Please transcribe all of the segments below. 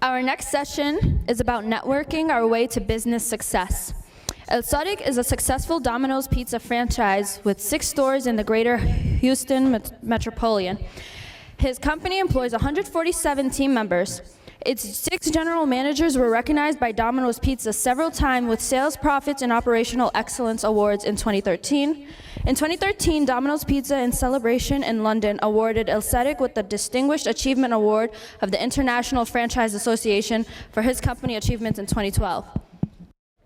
Our next session is about networking our way to business success. Elsadiq is a successful Domino's Pizza franchise with 6 stores in the greater Houston metropolitan. His company employs 147 team members. Its 6 general managers were recognized by Domino's Pizza several times with Sales Profits and Operational Excellence Awards in 2013. In 2013, Domino's Pizza in celebration in London awarded Elsadiq with the Distinguished Achievement Award of the International Franchise Association for his company achievements in 2012.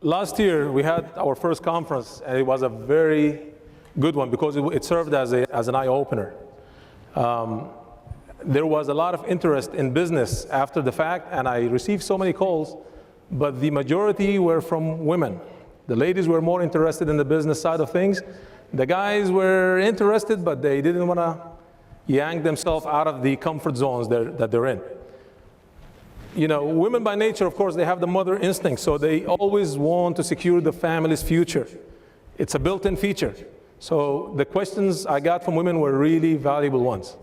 Last year, we had our first conference, and it was a very good one because it served as an eye-opener. There was a lot of interest in business after the fact, and I received so many calls, but the majority were from women. The ladies were more interested in the business side of things. The guys were interested, but they didn't want to yank themselves out of the comfort zones that they're in. You know, women by nature, of course, they have the mother instinct, so they always want to secure the family's future. It's a built-in feature. So the questions I got from women were really valuable ones.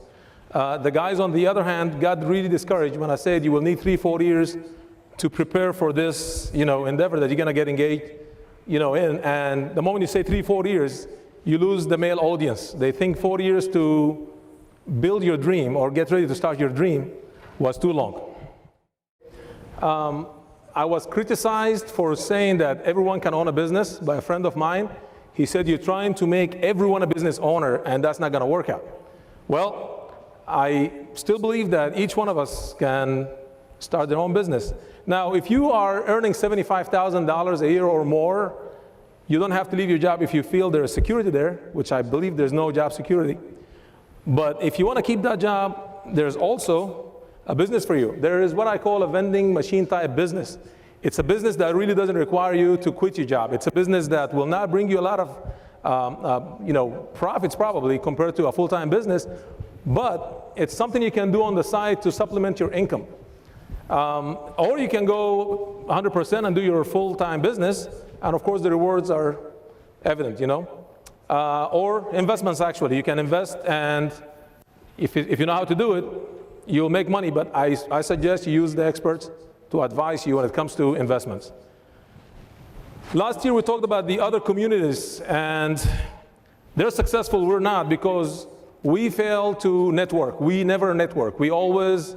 The guys, on the other hand, got really discouraged when I said you will need 3-4 years to prepare for this, endeavor that you're going to get engaged, in. And the moment you say 3-4 years, you lose the male audience. They think 4 years to build your dream or get ready to start your dream was too long. I was criticized for saying that everyone can own a business by a friend of mine. He said, you're trying to make everyone a business owner, and that's not going to work out. Well, I still believe that each one of us can start their own business. Now, if you are earning $75,000 a year or more, you don't have to leave your job if you feel there is security there, which I believe there's no job security. But if you want to keep that job, there's also a business for you. There is what I call a vending machine type business. It's a business that really doesn't require you to quit your job. It's a business that will not bring you a lot of profits probably compared to a full-time business, but it's something you can do on the side to supplement your income. Or you can go 100% and do your full-time business, and of course the rewards are evident, Or investments, actually. You can invest, and if you know how to do it, you'll make money, but I suggest you use the experts to advise you when it comes to investments. Last year we talked about the other communities, and they're successful, we're not, because we fail to network. We never network. We always,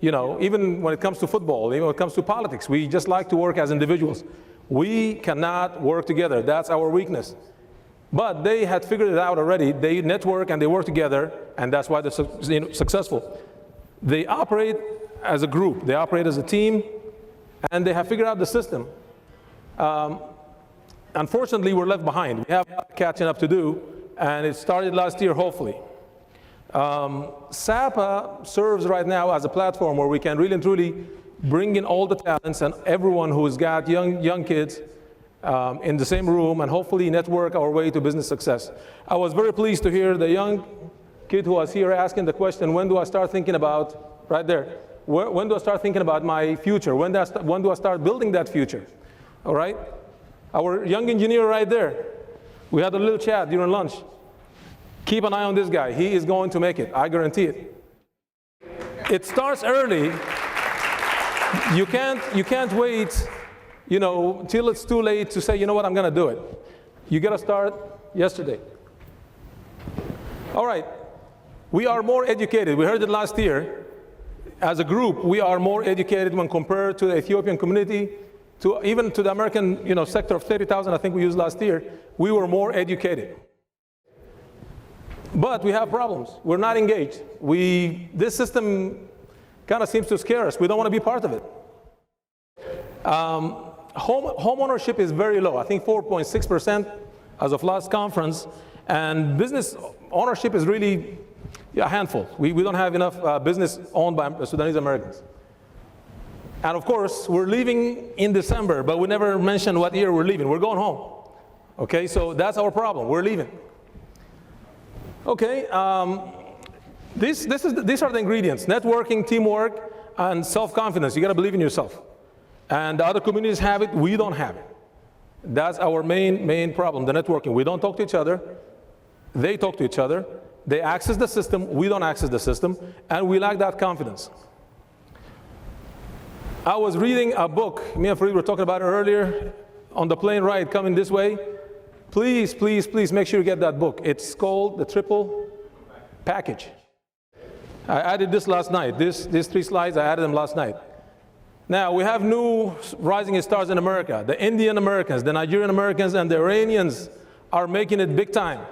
even when it comes to football, even when it comes to politics, we just like to work as individuals. We cannot work together. That's our weakness. But they had figured it out already. They network and they work together, and that's why they're successful. They operate as a group. They operate as a team, and they have figured out the system. Unfortunately, we're left behind. We have catching up to do, and it started last year, hopefully. SAPAA serves right now as a platform where we can really and truly bring in all the talents and everyone who's got young kids in the same room, and hopefully network our way to business success. I was very pleased to hear the young kid who was here asking the question, when do I start thinking about, right there, when do I start thinking about my future? When do I start building that future? All right? Our young engineer right there, we had a little chat during lunch. Keep an eye on this guy. He is going to make it. I guarantee it. It starts early. You can't wait, till it's too late to say, you know what, I'm going to do it. You got to start yesterday. All right. We are more educated. We heard it last year. As a group, we are more educated when compared to the Ethiopian community, even to the American, sector of 30,000. I think we used last year. We were more educated. But we have problems. We're not engaged. This system kind of seems to scare us. We don't want to be part of it. Home ownership is very low. I think 4.6% as of last conference. And business ownership is really a handful. We don't have enough business owned by Sudanese Americans. And of course, we're leaving in December, but we never mentioned what year we're leaving. We're going home. Okay, so that's our problem. We're leaving. Okay, these are the ingredients: networking, teamwork, and self-confidence. You got to believe in yourself. And the other communities have it. We don't have it. That's our main problem, the networking. We don't talk to each other. They talk to each other. They access the system. We don't access the system. And we lack that confidence. I was reading a book, me and Fareed were talking about it earlier, on the plane ride coming this way. Please, please, please make sure you get that book. It's called The Triple Package. I added this last night. These 3 slides, I added them last night. Now, we have new rising stars in America. The Indian Americans, the Nigerian Americans, and the Iranians are making it big time.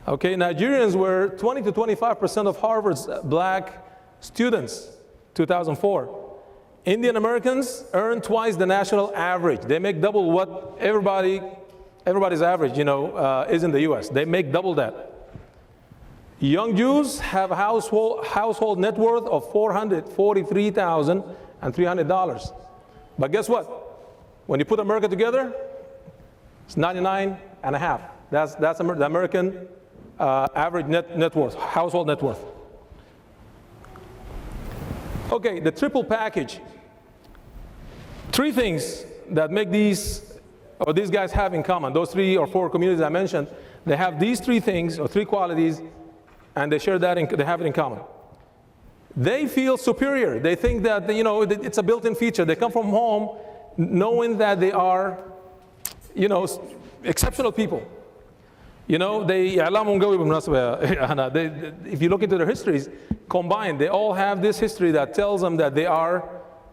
Okay, Nigerians were 20 to 25% of Harvard's black students, 2004. Indian Americans earn twice the national average. They make double what everybody's average, is in the US. They make double that. Young Jews have a household net worth of $443,300. But guess what? When you put America together, it's 99 and a half. That's the American average net worth, household net worth. Okay, the triple package. 3 things that make these guys have in common. Those 3 or 4 communities I mentioned, they have these 3 things or 3 qualities, and they share that, they have it in common. They feel superior. They think that, it's a built-in feature. They come from home knowing that they are, exceptional people. If you look into their histories, combined, they all have this history that tells them that they are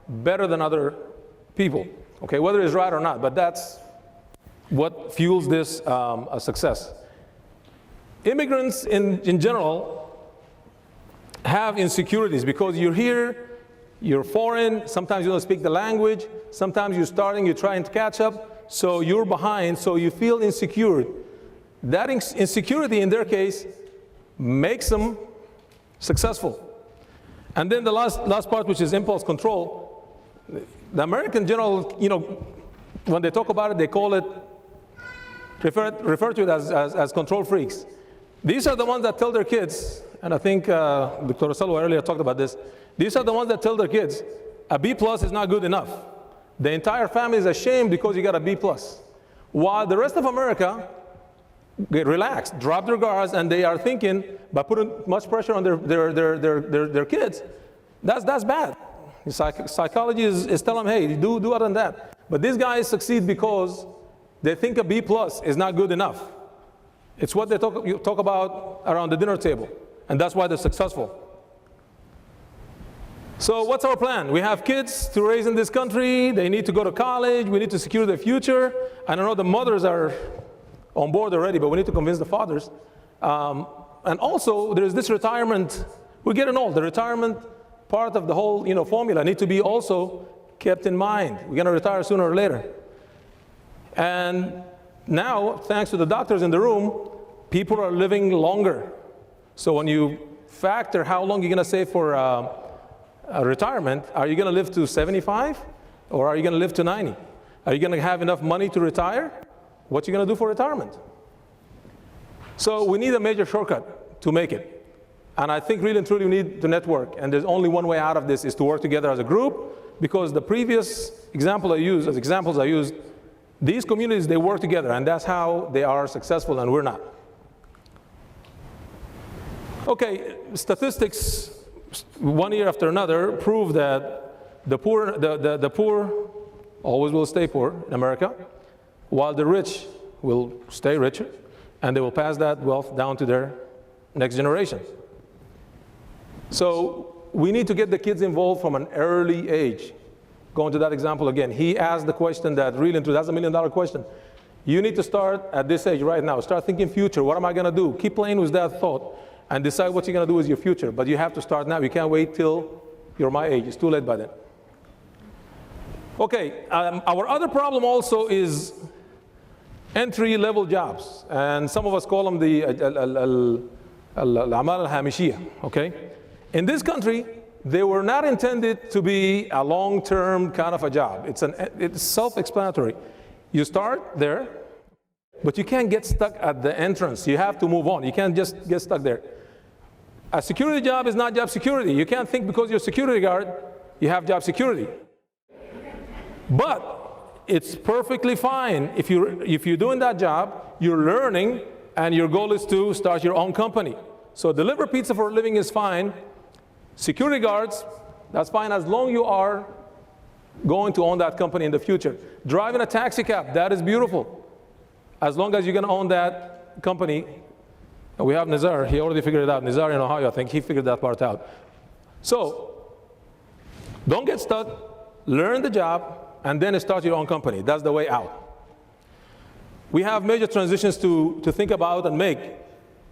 better than other people. Okay, whether it's right or not, but that's what fuels this success. Immigrants in general have insecurities because you're here, you're foreign, sometimes you don't speak the language, sometimes you're starting, you're trying to catch up, so you're behind, so you feel insecure. That insecurity in their case makes them successful. And then the last part, which is impulse control. The American general, when they talk about it, they call it, refer to it as control freaks. These are the ones that tell their kids, and I think Dr. Salwa earlier talked about this, these are the ones that tell their kids, a B+ is not good enough. The entire family is ashamed because you got a B+. While the rest of America get relaxed, drop their guards, and they are thinking, by putting much pressure on their kids, that's bad. Psychology is telling them, hey, do other than that. But these guys succeed because they think a B+ is not good enough. It's what they talk about around the dinner table, and that's why they're successful. So what's our plan? We have kids to raise in this country. They need to go to college. We need to secure their future. I don't know, the mothers are on board already, but we need to convince the fathers. And also, there's this retirement. We're getting old. The retirement part of the whole formula need to be also kept in mind. We're going to retire sooner or later. And now, thanks to the doctors in the room, people are living longer. So when you factor how long you're going to save for retirement, are you going to live to 75 or are you going to live to 90? Are you going to have enough money to retire? What are you going to do for retirement? So we need a major shortcut to make it. And I think really and truly we need to network. And there's only one way out of this is to work together as a group, because the previous examples I used, these communities, they work together, and that's how they are successful, and we're not. Okay, statistics, one year after another, prove that the poor always will stay poor in America, while the rich will stay richer, and they will pass that wealth down to their next generation. So we need to get the kids involved from an early age. Going to that example again, he asked the question that really, that's $1 million question. You need to start at this age right now. Start thinking future. What am I going to do? Keep playing with that thought and decide what you're going to do with your future. But you have to start now. You can't wait till you're my age. It's too late by then. Okay, our other problem also is entry-level jobs. And some of us call them the al-amal al-hamishiyah, okay? In this country, they were not intended to be a long-term kind of a job. It's self-explanatory. You start there, but you can't get stuck at the entrance. You have to move on. You can't just get stuck there. A security job is not job security. You can't think because you're a security guard, you have job security. But it's perfectly fine. If you're doing that job, you're learning, and your goal is to start your own company. So deliver pizza for a living is fine. Security guards, That's fine as long you are going to own that company in the future. Driving a taxi cab, that is beautiful. As long as you're going to own that company. And we have Nizar, he already figured it out. Nizar in Ohio, I think he figured that part out. So don't get stuck, learn the job, and then start your own company. That's the way out. We have major transitions to think about and make.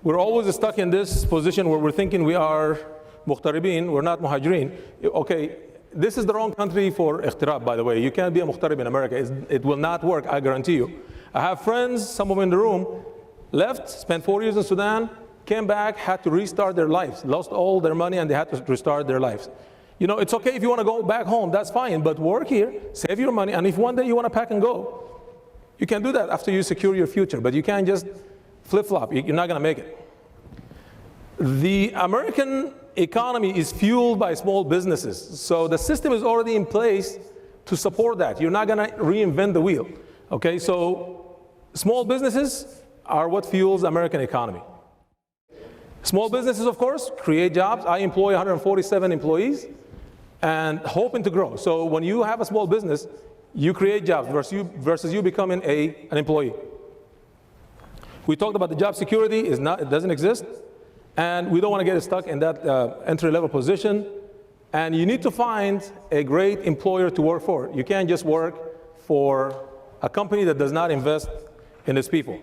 We're always stuck in this position where we're thinking we are muhtaribin, we're not muhajirin. Okay, this is the wrong country for ikhtirab, by the way. You can't be a muhtarib in America. It will not work, I guarantee you. I have friends, some of them in the room, left, spent 4 years in Sudan, came back, had to restart their lives, lost all their money, and they had to restart their lives. You know, it's okay if you want to go back home, that's fine, but work here, save your money, and if one day you want to pack and go, you can do that after you secure your future, but you can't just flip-flop. You're not going to make it. The American economy is fueled by small businesses, so the system is already in place to support that. You're not going to reinvent the wheel. Okay, so small businesses are what fuels the American economy. Small businesses, of course, create jobs. I employ 147 employees and hoping to grow. So when you have a small business, you create jobs versus you becoming an employee. We talked about the job security, it doesn't exist. And we don't want to get stuck in that entry-level position. And you need to find a great employer to work for. You can't just work for a company that does not invest in its people.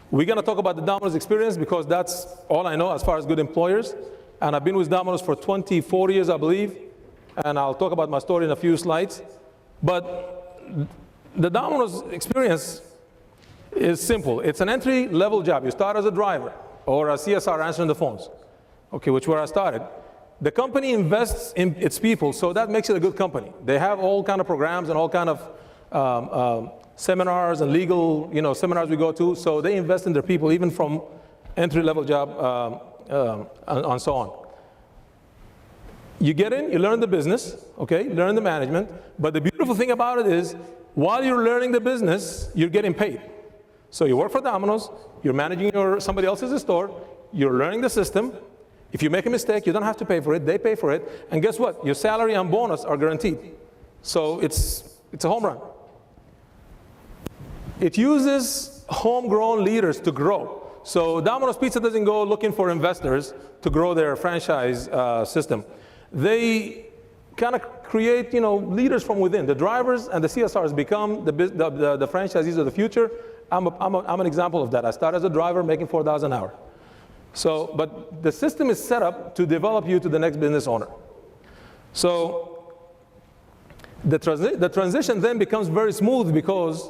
We're going to talk about the Domino's experience because that's all I know as far as good employers. And I've been with Domino's for 24 years, I believe. And I'll talk about my story in a few slides. But the Domino's experience is simple. It's an entry-level job. You start as a driver or a CSR answering the phones, okay, which where I started. The company invests in its people, so that makes it a good company. They have all kind of programs and all kind of seminars and legal, seminars we go to, so they invest in their people, even from entry-level job and so on. You get in, you learn the business, okay, learn the management, but the beautiful thing about it is, while you're learning the business, you're getting paid. So you work for Domino's, you're managing somebody else's store, you're learning the system. If you make a mistake, you don't have to pay for it, they pay for it, and guess what? Your salary and bonus are guaranteed. So it's a home run. It uses homegrown leaders to grow. So Domino's Pizza doesn't go looking for investors to grow their franchise system. They kind of create, leaders from within. The drivers and the CSRs become the franchisees of the future. I'm an example of that. I started as a driver making $4,000 an hour. So, but the system is set up to develop you to the next business owner. So the transition then becomes very smooth because,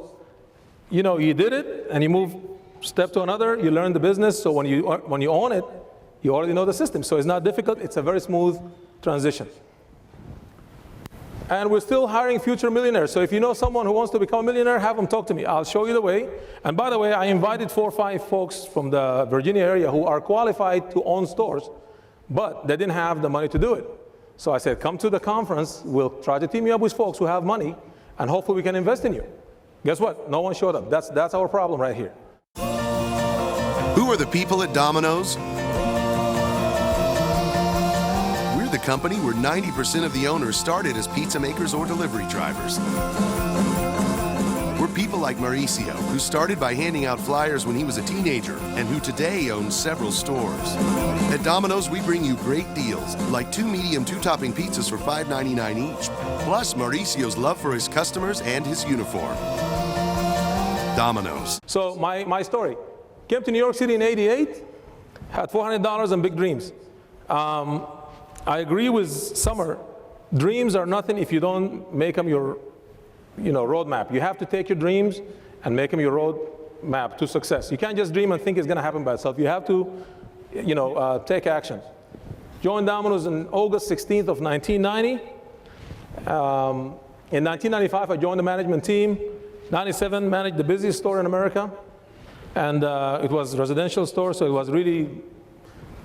you did it and you move step to another, you learn the business. So when you own it, you already know the system. So it's not difficult. It's a very smooth transition. And we're still hiring future millionaires. So if you know someone who wants to become a millionaire, have them talk to me. I'll show you the way. And by the way, I invited 4 or 5 folks from the Virginia area who are qualified to own stores, but they didn't have the money to do it. So I said, come to the conference. We'll try to team you up with folks who have money, and hopefully we can invest in you. Guess what? No one showed up. That's our problem right here. Who are the people at Domino's? The company where 90% of the owners started as pizza makers or delivery drivers. We're people like Mauricio, who started by handing out flyers when he was a teenager and who today owns several stores. At Domino's, we bring you great deals, like 2 medium 2-topping pizzas for $5.99 each, plus Mauricio's love for his customers and his uniform. Domino's. So my story. Came to New York City in '88, had $400 and big dreams. I agree with Summer. Dreams are nothing if you don't make them your, roadmap. You have to take your dreams and make them your roadmap to success. You can't just dream and think it's going to happen by itself. You have to, take action. Joined Domino's on August 16th of 1990. In 1995, I joined the management team. 97, managed the busiest store in America, and it was a residential store, so it was really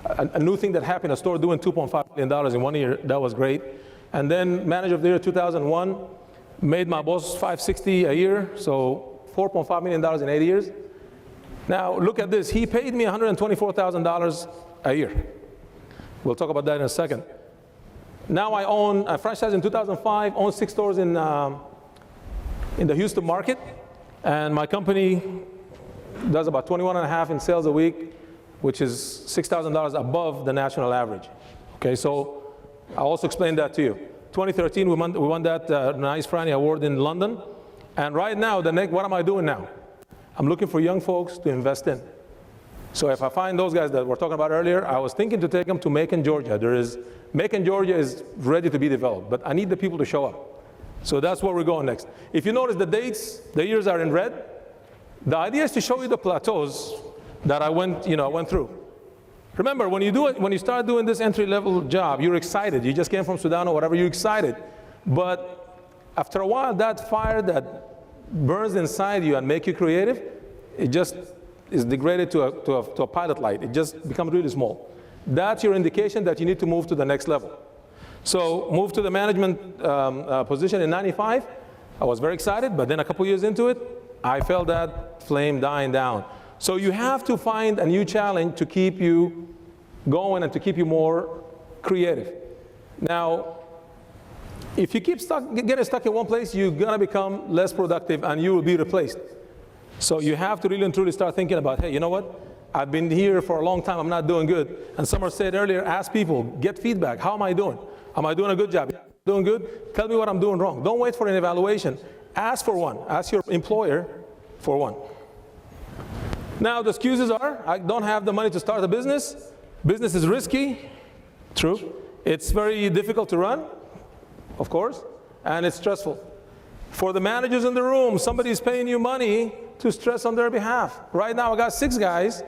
a new thing that happened, a store doing $2.5 million in 1 year. That was great. And then manager of the year 2001, made my boss $560 a year, so $4.5 million in 8 years. Now look at this, he paid me $124,000 a year. We'll talk about that in a second. Now I own a franchise in 2005, own 6 stores in the Houston market, and my company does about 21.5 in sales a week, which is $6,000 above the national average. Okay, so I'll also explain that to you. 2013, we won that Nice Franny Award in London, and right now, what am I doing now? I'm looking for young folks to invest in. So if I find those guys that we're talking about earlier, I was thinking to take them to Macon, Georgia. Macon, Georgia is ready to be developed, but I need the people to show up. So that's where we're going next. If you notice the dates, the years are in red. The idea is to show you the plateaus that I went through. Remember, when you start doing this entry-level job, you're excited. You just came from Sudan or whatever, you're excited. But after a while, that fire that burns inside you and make you creative, it just is degraded to a pilot light. It just becomes really small. That's your indication that you need to move to the next level. So move to the management position in '95. I was very excited, but then a couple years into it, I felt that flame dying down. So you have to find a new challenge to keep you going and to keep you more creative. Now, if you keep getting stuck in one place, you're gonna become less productive and you will be replaced. So you have to really and truly start thinking about, hey, you know what? I've been here for a long time, I'm not doing good. And Summer said earlier, ask people, get feedback. How am I doing? Am I doing a good job? Doing good? Tell me what I'm doing wrong. Don't wait for an evaluation. Ask for one. Ask your employer for one. Now the excuses are, I don't have the money to start a business. Business is risky. True. It's very difficult to run, of course, and it's stressful. For the managers in the room, somebody's paying you money to stress on their behalf. Right now I got 6 guys,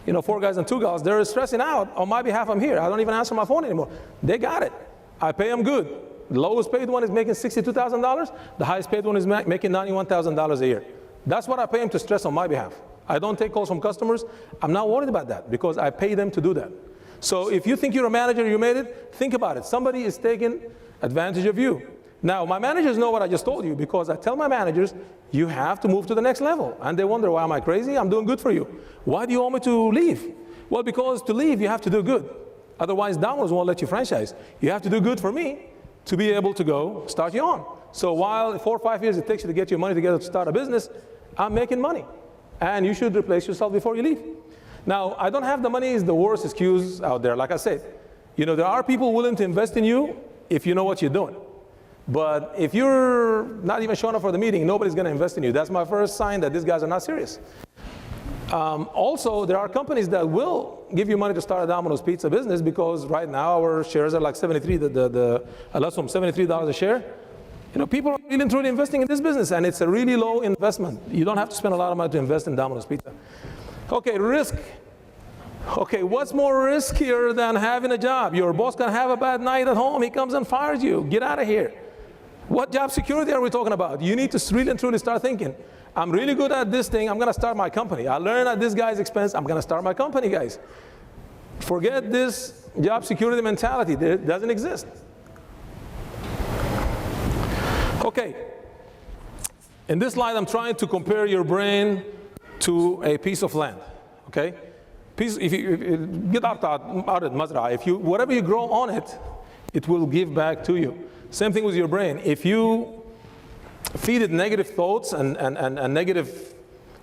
4 guys and 2 girls. They're stressing out on my behalf. I'm here. I don't even answer my phone anymore. They got it. I pay them good. The lowest paid one is making $62,000. The highest paid one is making $91,000 a year. That's what I pay them to stress on my behalf. I don't take calls from customers. I'm not worried about that because I pay them to do that. So if you think you're a manager, you made it, think about it. Somebody is taking advantage of you. Now, my managers know what I just told you because I tell my managers, you have to move to the next level. And they wonder, why am I crazy? I'm doing good for you. Why do you want me to leave? Well, because to leave, you have to do good. Otherwise, Domino's won't let you franchise. You have to do good for me to be able to go start you on. So while 4 or 5 years it takes you to get your money together to start a business, I'm making money. And you should replace yourself before you leave. Now, I don't have the money is the worst excuse out there. Like I said, there are people willing to invest in you if you know what you're doing. But if you're not even showing up for the meeting, nobody's going to invest in you. That's my first sign that these guys are not serious. Also, there are companies that will give you money to start a Domino's Pizza business because right now our shares are like $73 a share. People are really and truly investing in this business, and it's a really low investment. You don't have to spend a lot of money to invest in Domino's Pizza. Okay, risk. Okay, what's more riskier than having a job? Your boss can have a bad night at home. He comes and fires you. Get out of here. What job security are we talking about? You need to really and truly start thinking, I'm really good at this thing. I'm going to start my company. I learned at this guy's expense. I'm going to start my company, guys. Forget this job security mentality. It doesn't exist. Okay. In this slide, I'm trying to compare your brain to a piece of land. Okay? If you get out of Mazra, whatever you grow on it, it will give back to you. Same thing with your brain. If you feed it negative thoughts and negative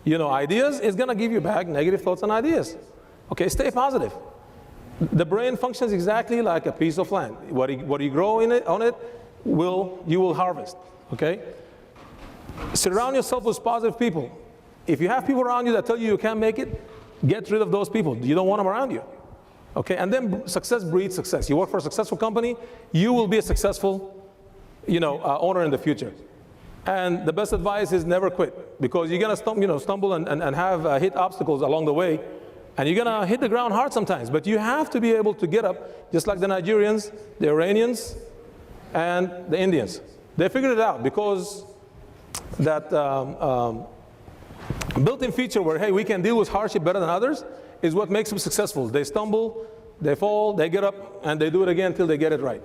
ideas, it's going to give you back negative thoughts and ideas. Okay, stay positive. The brain functions exactly like a piece of land. What you grow on it, you will harvest. Okay? Surround yourself with positive people. If you have people around you that tell you can't make it, get rid of those people. You don't want them around you. Okay? And then success breeds success. You work for a successful company, you will be a successful owner in the future. And the best advice is never quit, because you're going to stumble and have hit obstacles along the way, and you're going to hit the ground hard sometimes. But you have to be able to get up, just like the Nigerians, the Iranians, and the Indians. They figured it out because that built-in feature where, hey, we can deal with hardship better than others is what makes them successful. They stumble, they fall, they get up, and they do it again until they get it right.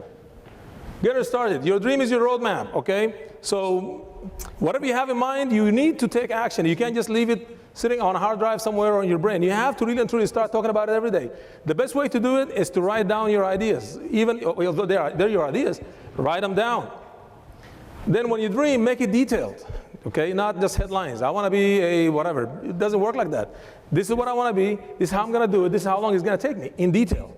Get it started. Your dream is your roadmap, okay? So whatever you have in mind, you need to take action. You can't just leave it sitting on a hard drive somewhere on your brain. You have to really and truly start talking about it every day. The best way to do it is to write down your ideas. Even although they're your ideas, write them down. Then when you dream, make it detailed, okay? Not just headlines. I want to be a whatever. It doesn't work like that. This is what I want to be. This is how I'm going to do it. This is how long it's going to take me, in detail.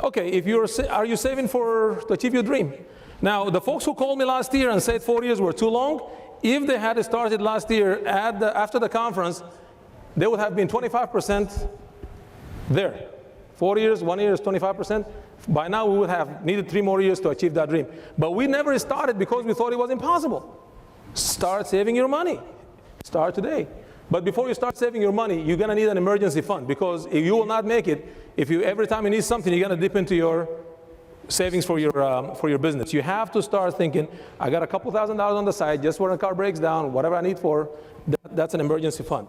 Okay, are you saving to achieve your dream? Now, the folks who called me last year and said 4 years were too long, if they had started last year after the conference, they would have been 25% there. 4 years, 1 year is 25%. By now, we would have needed 3 more years to achieve that dream. But we never started because we thought it was impossible. Start saving your money. Start today. But before you start saving your money, you're going to need an emergency fund, because if you will not make it, every time you need something, you're going to dip into your savings for your business. You have to start thinking, I got a couple $1,000s on the side just when the car breaks down, whatever I need for, that's an emergency fund.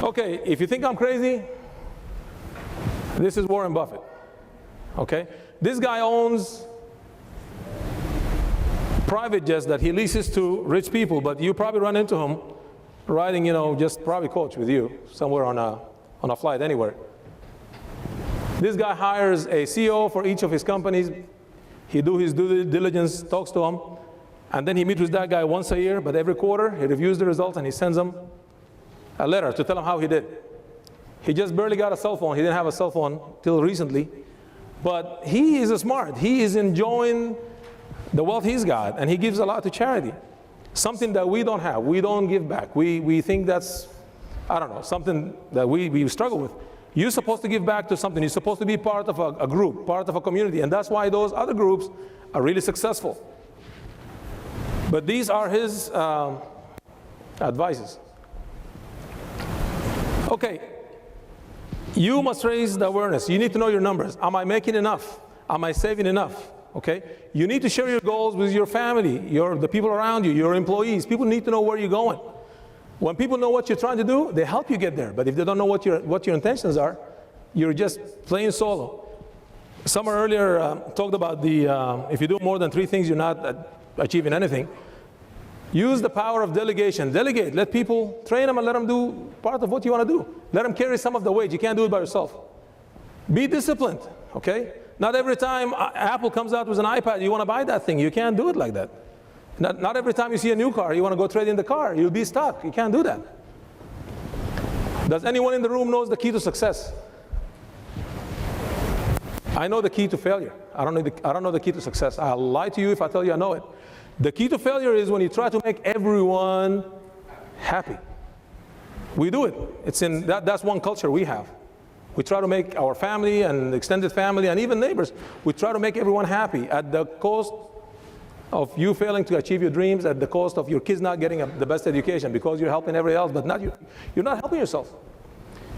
Okay, if you think I'm crazy, this is Warren Buffett, okay? This guy owns private jets that he leases to rich people, but you probably run into him riding, just probably coach with you somewhere on a flight anywhere. This guy hires a CEO for each of his companies. He do his due diligence, talks to him, and then he meets with that guy once a year, but every quarter he reviews the results and he sends him a letter to tell him how he did. He just barely got a cell phone. He didn't have a cell phone till recently, but he is smart. He is enjoying the wealth he's got, and he gives a lot to charity. Something that we don't have. We don't give back. We think that's, I don't know, something that we struggle with. You're supposed to give back to something. You're supposed to be part of a group, part of a community, and that's why those other groups are really successful. But these are his advices. Okay, you must raise the awareness. You need to know your numbers. Am I making enough? Am I saving enough? Okay, you need to share your goals with your family, the people around you, your employees. People need to know where you're going. When people know what you're trying to do, they help you get there. But if they don't know what your intentions are, you're just playing solo. Someone earlier talked about if you do more than 3 things, you're not achieving anything. Use the power of delegation. Delegate. Let people, train them and let them do part of what you want to do. Let them carry some of the weight. You can't do it by yourself. Be disciplined, okay? Not every time Apple comes out with an iPad, you want to buy that thing. You can't do it like that. Not every time you see a new car, you want to go trade in the car. You'll be stuck. You can't do that. Does anyone in the room knows the key to success? I know the key to failure. I don't know the key to success. I'll lie to you if I tell you I know it. The key to failure is when you try to make everyone happy. We do it. That's one culture we have. We try to make our family and extended family and even neighbors, we try to make everyone happy at the cost of you failing to achieve your dreams, at the cost of your kids not getting the best education because you're helping everybody else, but you're not helping yourself.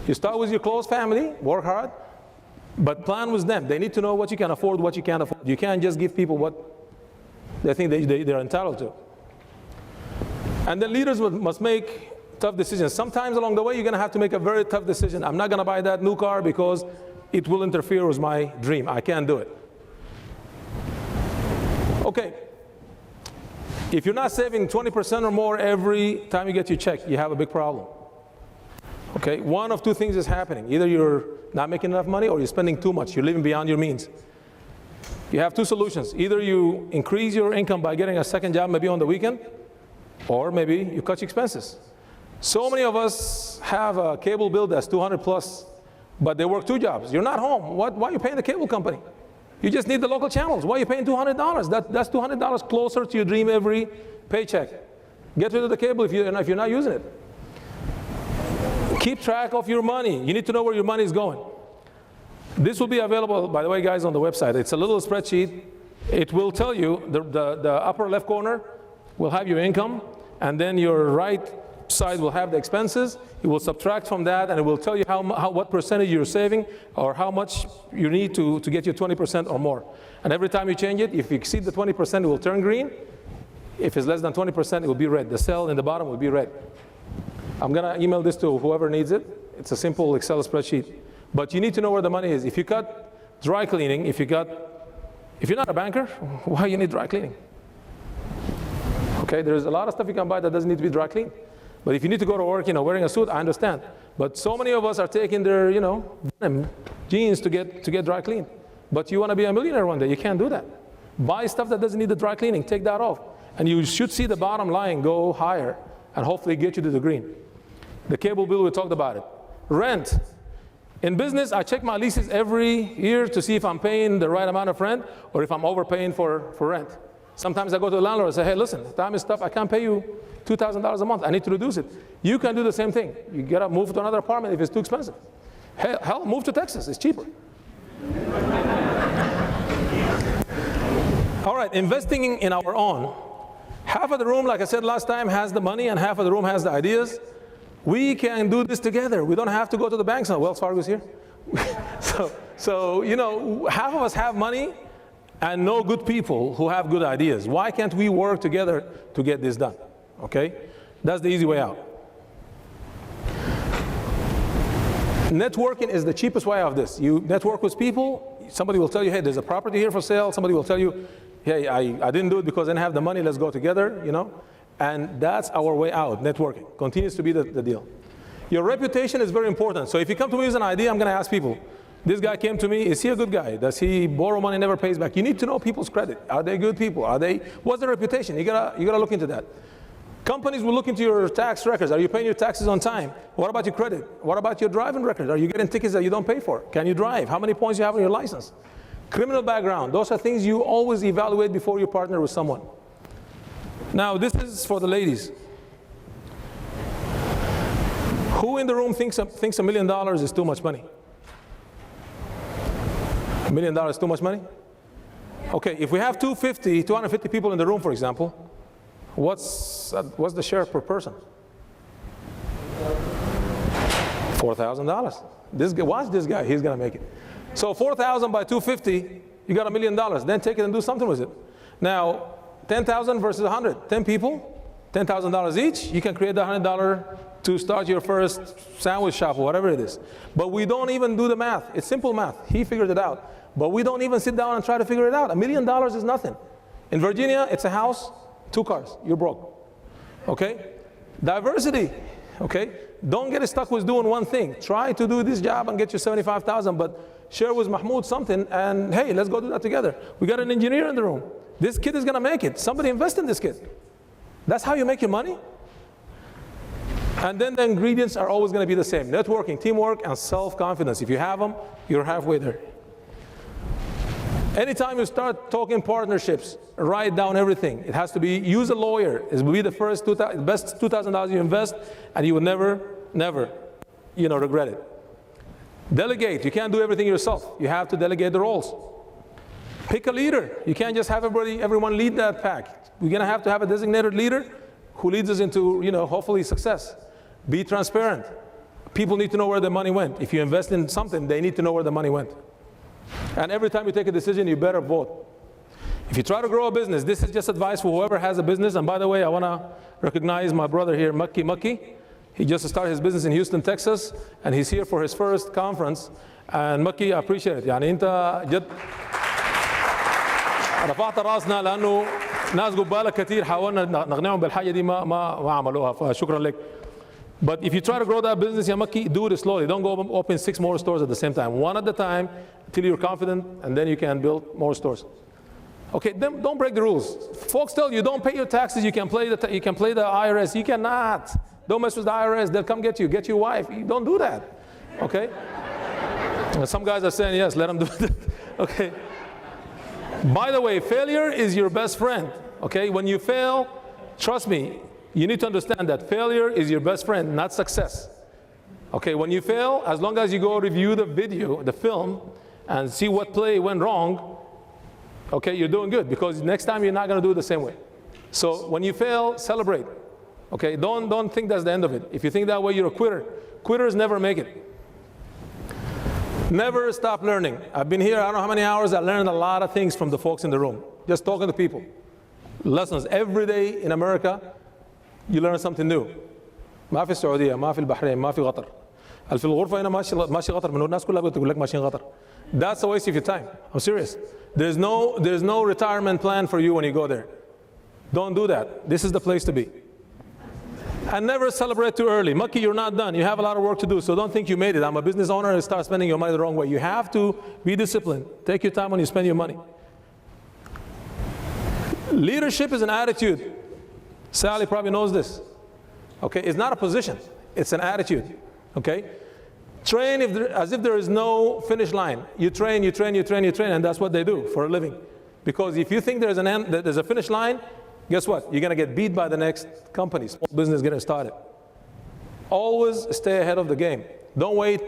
You start with your close family, work hard, but plan with them. They need to know what you can afford, what you can't afford. You can't just give people what they think they're entitled to. And then leaders must make tough decisions. Sometimes along the way, you're going to have to make a very tough decision. I'm not going to buy that new car because it will interfere with my dream. I can't do it. Okay. If you're not saving 20% or more every time you get your check, you have a big problem. Okay? One of 2 things is happening. Either you're not making enough money or you're spending too much. You're living beyond your means. You have 2 solutions. Either you increase your income by getting a second job maybe on the weekend, or maybe you cut your expenses. So many of us have a cable bill that's $200 plus, but they work 2 jobs. You're not home. Why are you paying the cable company? You just need the local channels. Why are you paying $200? That's $200 closer to your dream every paycheck. Get rid of the cable if you're not using it. Keep track of your money. You need to know where your money is going. This will be available, by the way, guys, on the website. It's a little spreadsheet. It will tell you, the upper left corner will have your income, and then your right side will have the expenses. It will subtract from that, and it will tell you what percentage you're saving or how much you need to get you 20% or more. And every time you change it, if you exceed the 20%, it will turn green. If it's less than 20%, it will be red. The cell in the bottom will be red. I'm going to email this to whoever needs it. It's a simple Excel spreadsheet. But you need to know where the money is. If you cut dry cleaning, if you're not a banker, why you need dry cleaning? Okay, there's a lot of stuff you can buy that doesn't need to be dry cleaned. But if you need to go to work, wearing a suit, I understand. But so many of us are taking their, jeans to get dry cleaned. But you want to be a millionaire one day, you can't do that. Buy stuff that doesn't need the dry cleaning, take that off. And you should see the bottom line go higher and hopefully get you to the green. The cable bill, we talked about it. Rent. In business, I check my leases every year to see if I'm paying the right amount of rent or if I'm overpaying for rent. Sometimes I go to the landlord and say, hey, listen, time is tough, I can't pay you $2,000 a month, I need to reduce it. You can do the same thing. You gotta move to another apartment if it's too expensive. Hell, move to Texas, it's cheaper. All right, investing in our own. Half of the room, like I said last time, has the money and half of the room has the ideas. We can do this together. We don't have to go to the banks now. Wells Fargo's here. So, half of us have money and know good people who have good ideas. Why can't we work together to get this done? Okay? That's the easy way out. Networking is the cheapest way of this. You network with people, somebody will tell you, hey, there's a property here for sale. Somebody will tell you, hey, I didn't do it because I didn't have the money, let's go together, And that's our way out, networking. Continues to be the deal. Your reputation is very important. So if you come to me with an idea, I'm going to ask people, this guy came to me, is he a good guy? Does he borrow money, never pays back? You need to know people's credit. Are they good people? What's their reputation? You gotta look into that. Companies will look into your tax records. Are you paying your taxes on time? What about your credit? What about your driving record? Are you getting tickets that you don't pay for? Can you drive? How many points do you have on your license? Criminal background. Those are things you always evaluate before you partner with someone. Now, this is for the ladies. Who in the room thinks $1 million is too much money? $1 million is too much money? Okay, if we have 250 people in the room, for example, what's the share per person? $4,000. Watch this guy, he's gonna make it. So 4,000 by 250, you got $1 million. Then take it and do something with it. Now, 10,000 versus 100, 10 people, $10,000 each, you can create the $100 to start your first sandwich shop or whatever it is. But we don't even do the math. It's simple math. He figured it out. But we don't even sit down and try to figure it out. $1 million is nothing. In Virginia, it's a house, 2 cars. You're broke. Okay? Diversity. Okay? Don't get stuck with doing one thing. Try to do this job and get you 75,000, but share with Mahmoud something, and hey, let's go do that together. We got an engineer in the room. This kid is gonna make it. Somebody invest in this kid. That's how you make your money. And then the ingredients are always gonna be the same. Networking, teamwork, and self-confidence. If you have them, you're halfway there. Anytime you start talking partnerships, write down everything. It has to be, use a lawyer. It will be the best $2,000 you invest, and you will never, regret it. Delegate. You can't do everything yourself. You have to delegate the roles. Pick a leader. You can't just have everyone lead that pack. We're gonna have to have a designated leader who leads us into, hopefully success. Be transparent. People need to know where the money went. If you invest in something, they need to know where the money went. And every time you take a decision, you better vote. If you try to grow a business, this is just advice for whoever has a business. And by the way, I want to recognize my brother here, Makki. He just started his business in Houston, Texas, and he's here for his first conference. And Makki, I appreciate it. يعني أنت جد رفعت راسنا لأنه ناس قبالك كتير حاولنا نقنعهم بالحاجة دي ما عملوها فشكرا لك. But if you try to grow that business, ya Makki, do it slowly. Don't go open 6 more stores at the same time. One at a time until you're confident, and then you can build more stores. Okay, then don't break the rules. Folks tell you don't pay your taxes. You can play the IRS. You cannot. Don't mess with the IRS. They'll come get you. Get your wife. Don't do that. Okay. Some guys are saying yes. Let them do it. Okay. By the way, failure is your best friend. Okay. When you fail, trust me. You need to understand that failure is your best friend, not success. Okay, when you fail, as long as you go review the video, the film, and see what play went wrong, okay, you're doing good, because next time you're not gonna do it the same way. So when you fail, celebrate. Okay, don't think that's the end of it. If you think that way, you're a quitter. Quitters never make it. Never stop learning. I've been here, I don't know how many hours, I learned a lot of things from the folks in the room. Just talking to people. Lessons every day in America. You learn something new. ما في السعودية، ما في البحرين، ما في قطر. في الغرفة هنا ماشي قطر من الناس كلها بتقول لك ماشيين قطر. That's a waste of your time. I'm serious. There's no retirement plan for you when you go there. Don't do that. This is the place to be. And never celebrate too early. Maki, you're not done. You have a lot of work to do, so don't think you made it. I'm a business owner and start spending your money the wrong way. You have to be disciplined. Take your time when you spend your money. Leadership is an attitude. Sally probably knows this. Okay, it's not a position. It's an attitude. Okay? Train as if there is no finish line. You train, you train, you train, you train, and that's what they do for a living. Because if you think there's an end, there's a finish line, guess what? You're going to get beat by the next company. Small business getting started. Always stay ahead of the game. Don't wait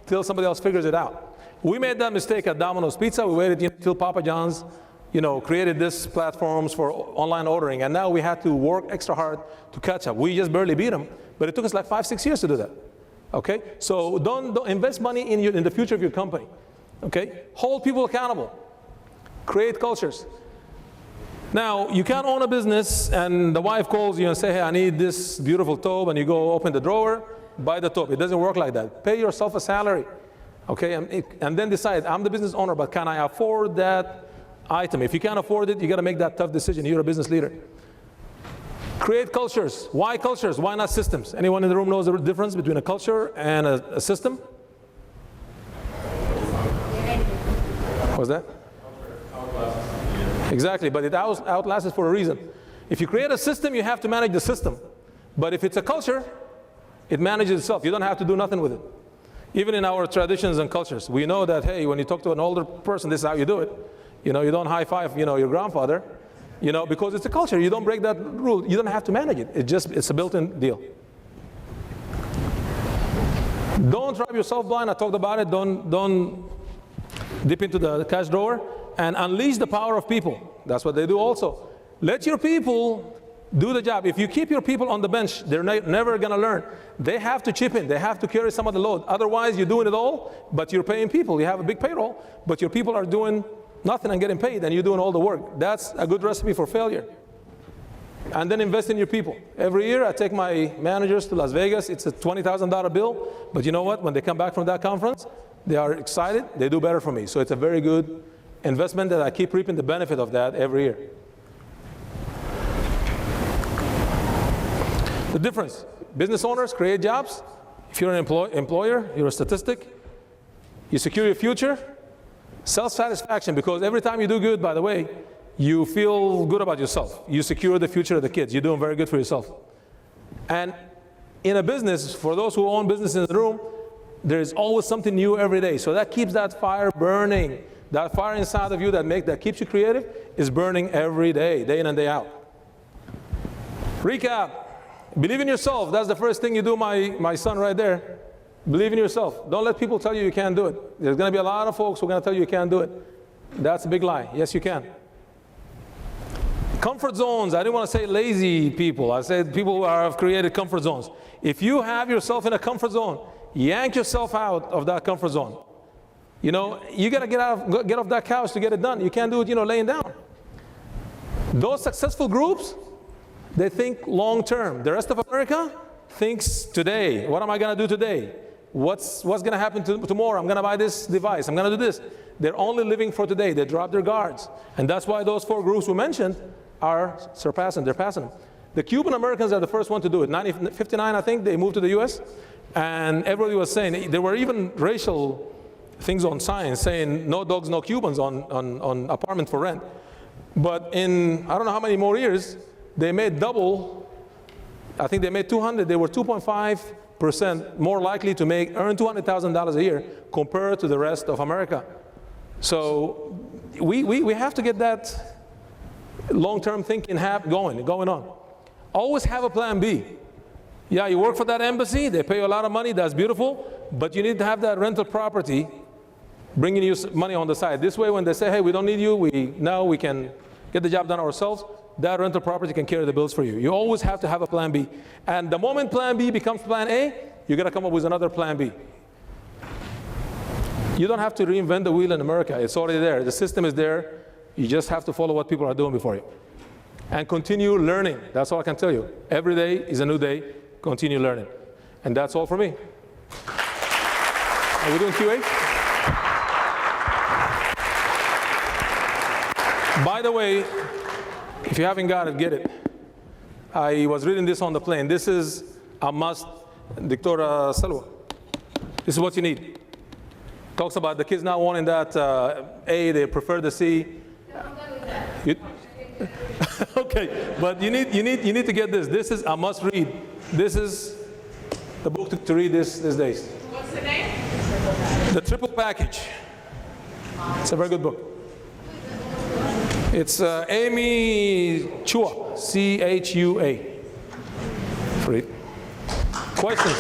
till somebody else figures it out. We made that mistake at Domino's Pizza. We waited until Papa John's, created this platforms for online ordering, and now we had to work extra hard to catch up. We just barely beat them, but it took us like 5-6 years to do that. Okay, so don't invest money in the future of your company. Okay, hold people accountable. Create cultures. Now, you can't own a business and the wife calls you and say, hey, I need this beautiful tube, and you go open the drawer, buy the tube. It doesn't work like that. Pay yourself a salary, okay, and then decide, I'm the business owner, but can I afford that item? If you can't afford it, you got to make that tough decision. You're a business leader. Create cultures. Why cultures? Why not systems? Anyone in the room knows the difference between a culture and a system? What's that? Exactly, but it outlasts for a reason. If you create a system, you have to manage the system. But if it's a culture, it manages itself. You don't have to do nothing with it. Even in our traditions and cultures, we know that, hey, when you talk to an older person, this is how you do it. You don't high five, your grandfather, because it's a culture. You don't break that rule. You don't have to manage it. It's a built-in deal. Don't drive yourself blind. I talked about it. Don't dip into the cash drawer. And unleash the power of people. That's what they do also. Let your people do the job. If you keep your people on the bench, they're never going to learn. They have to chip in. They have to carry some of the load. Otherwise, you're doing it all, but you're paying people. You have a big payroll, but your people are doing nothing and getting paid, and you're doing all the work. That's a good recipe for failure. And then invest in your people. Every year, I take my managers to Las Vegas. It's a $20,000 bill, but you know what? When they come back from that conference, they are excited. They do better for me. So it's a very good investment that I keep reaping the benefit of that every year. The difference, business owners create jobs. If you're an employer, you're a statistic. You secure your future. Self-satisfaction, because every time you do good, by the way, you feel good about yourself. You secure the future of the kids. You're doing very good for yourself. And in a business, for those who own business in the room, there is always something new every day. So that keeps that fire burning. That fire inside of you that keeps you creative is burning every day, day in and day out. Recap. Believe in yourself. That's the first thing you do, my son right there. Believe in yourself. Don't let people tell you you can't do it. There's going to be a lot of folks who are going to tell you you can't do it. That's a big lie. Yes, you can. Comfort zones. I didn't want to say lazy people. I said people who have created comfort zones. If you have yourself in a comfort zone, yank yourself out of that comfort zone. You got to get off that couch to get it done. You can't do it, laying down. Those successful groups, they think long term. The rest of America thinks today. What am I going to do today? What's going to happen tomorrow? I'm going to buy this device. I'm going to do this. They're only living for today. They drop their guards. And that's why those 4 groups we mentioned are surpassing. They're passing them. The Cuban Americans are the first one to do it. 1959, I think, they moved to the U.S. And everybody was saying, there were even racial things on signs saying no dogs, no Cubans on apartment for rent. But in, I don't know how many more years, they made double. I think they made 200. They were 2.5% more likely to earn $200,000 a year compared to the rest of America. So we have to get that long-term thinking going on. Always have a plan B. Yeah, you work for that embassy. They pay you a lot of money. That's beautiful. But you need to have that rental property bringing you money on the side. This way, when they say, hey, we don't need you, now we can get the job done ourselves, that rental property can carry the bills for you. You always have to have a plan B. And the moment plan B becomes plan A, you got to come up with another plan B. You don't have to reinvent the wheel in America. It's already there. The system is there. You just have to follow what people are doing before you. And continue learning. That's all I can tell you. Every day is a new day. Continue learning. And that's all for me. Are we doing QA? By the way, If you haven't got it, get it. I was reading this on the plane. This is a must, Dr. Salwa. This is what you need. Talks about the kids not wanting that A, they prefer the C. Okay, but you need to get this. This is a must read. This is the book to read these days. What's the name? The Triple Package. It's a very good book. It's Amy Chua, C-H-U-A. Free. Questions?